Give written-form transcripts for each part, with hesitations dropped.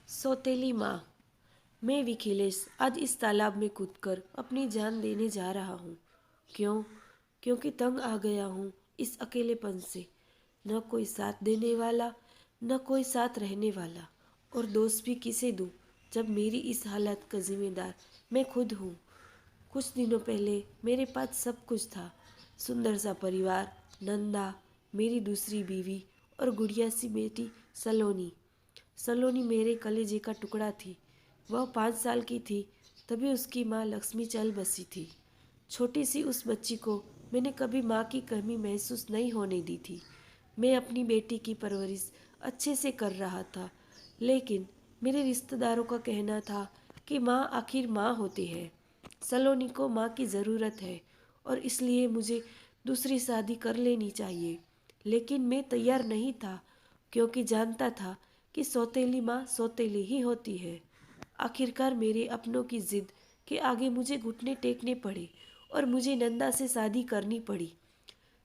सौतेली माँ। मैं विखिलेश आज इस तालाब में कूदकर अपनी जान देने जा रहा हूँ। क्यों? क्योंकि तंग आ गया हूँ इस अकेलेपन से। न कोई साथ देने वाला, न कोई साथ रहने वाला, और दोस्त भी किसे दूँ जब मेरी इस हालत का जिम्मेदार मैं खुद हूँ। कुछ दिनों पहले मेरे पास सब कुछ था। सुंदर सा परिवार, नंदा, मेरी दूसरी बीवी और गुड़िया सी बेटी सलोनी। सलोनी मेरे कलेजे का टुकड़ा थी। वह 5 साल की थी तभी उसकी माँ लक्ष्मी चल बसी थी। छोटी सी उस बच्ची को मैंने कभी माँ की कमी महसूस नहीं होने दी थी। मैं अपनी बेटी की परवरिश अच्छे से कर रहा था, लेकिन मेरे रिश्तेदारों का कहना था कि माँ आखिर माँ होती है। सलोनी को माँ की ज़रूरत है और इसलिए मुझे दूसरी शादी कर लेनी चाहिए। लेकिन मैं तैयार नहीं था, क्योंकि जानता था कि सौतेली माँ सौतेली ही होती है। आखिरकार मेरे अपनों की जिद के आगे मुझे घुटने टेकने पड़े और मुझे नंदा से शादी करनी पड़ी।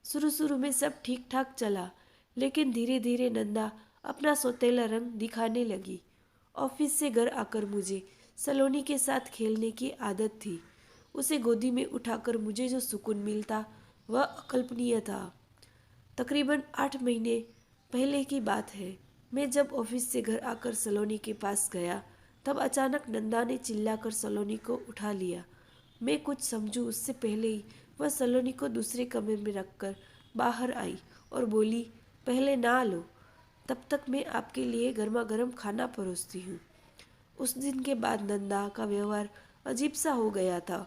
शुरू शुरू में सब ठीक ठाक चला, लेकिन धीरे धीरे नंदा अपना सौतेला रंग दिखाने लगी। ऑफिस से घर आकर मुझे सलोनी के साथ खेलने की आदत थी। उसे गोदी में उठाकर मुझे जो सुकून मिलता वह अकल्पनीय था। तकरीबन 8 महीने पहले की बात है। मैं जब ऑफिस से घर आकर सलोनी के पास गया, तब अचानक नंदा ने चिल्लाकर सलोनी को उठा लिया। मैं कुछ समझूं उससे पहले ही वह सलोनी को दूसरे कमरे में रखकर बाहर आई और बोली, पहले नहा लो, तब तक मैं आपके लिए गर्मा गर्म खाना परोसती हूँ। उस दिन के बाद नंदा का व्यवहार अजीब सा हो गया था।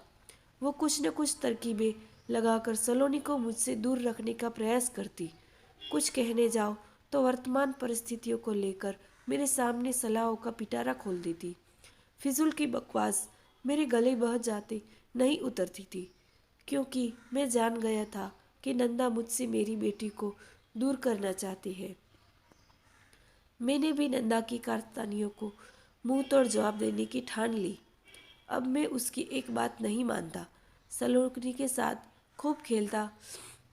वो कुछ न कुछ तरकीबें लगाकर सलोनी को मुझसे दूर रखने का प्रयास करती। कुछ कहने जाओ तो वर्तमान परिस्थितियों को लेकर मेरे सामने सलाहों का पिटारा खोल देती। फिजूल की बकवास मेरे गले बह जाते नहीं उतरती थी, क्योंकि मैं जान गया था कि नंदा मुझसे मेरी बेटी को दूर करना चाहती है। मैंने भी नंदा की कारस्तानियों को मुंह तोड़ जवाब देने की ठान ली। अब मैं उसकी एक बात नहीं मानता। सलोनी के साथ खूब खेलता।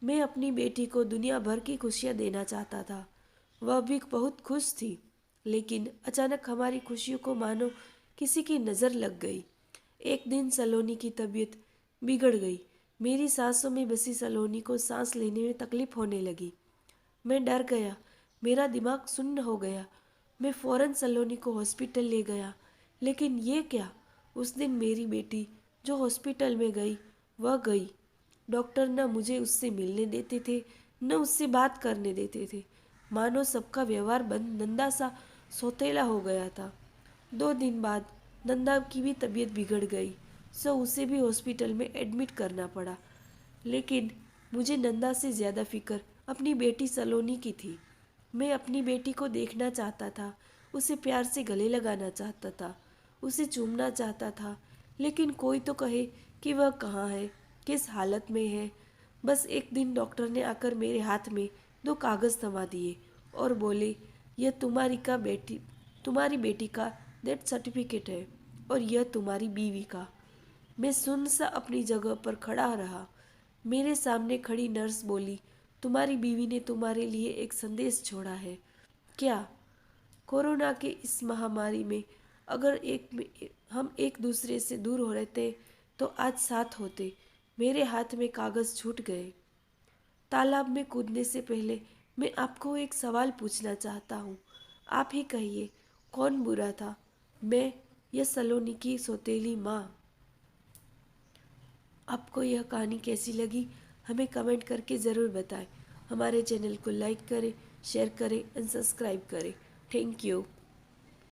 मैं अपनी बेटी को दुनिया भर की खुशियाँ देना चाहता था। वह भी बहुत खुश थी, लेकिन अचानक हमारी खुशियों को मानो किसी की नज़र लग गई। एक दिन सलोनी की तबीयत बिगड़ गई। मेरी सांसों में बसी सलोनी को सांस लेने में तकलीफ होने लगी। मैं डर गया, मेरा दिमाग सुन्न हो गया। मैं फौरन सलोनी को हॉस्पिटल ले गया, लेकिन ये क्या, उस दिन मेरी बेटी जो हॉस्पिटल में गई वह गई। डॉक्टर न मुझे उससे मिलने देते थे, न उससे बात करने देते थे। मानो सबका व्यवहार बंद नंदा सा सौतेला हो गया था। 2 दिन बाद नंदा की भी तबीयत बिगड़ गई, सो उसे भी हॉस्पिटल में एडमिट करना पड़ा। लेकिन मुझे नंदा से ज़्यादा फिक्र अपनी बेटी सलोनी की थी। मैं अपनी बेटी को देखना चाहता था, उसे प्यार से गले लगाना चाहता था, उसे चूमना चाहता था, लेकिन कोई तो कहे कि वह कहाँ है, किस हालत में है। बस एक दिन डॉक्टर ने आकर मेरे हाथ में 2 कागज़ थमा दिए और बोले, यह तुम्हारी बेटी का डेथ सर्टिफिकेट है और यह तुम्हारी बीवी का। मैं सुन्न सा अपनी जगह पर खड़ा रहा। मेरे सामने खड़ी नर्स बोली, तुम्हारी बीवी ने तुम्हारे लिए एक संदेश छोड़ा है। क्या? कोरोना के इस महामारी में अगर हम एक दूसरे से दूर हो रहते तो आज साथ होते। मेरे हाथ में कागज़ छूट गए। तालाब में कूदने से पहले मैं आपको एक सवाल पूछना चाहता हूँ। आप ही कहिए, कौन बुरा था, मैं या सलोनी की सौतेली माँ? आपको यह कहानी कैसी लगी हमें कमेंट करके ज़रूर बताएं। हमारे चैनल को लाइक करें, शेयर करें एंड सब्सक्राइब करें। Thank you.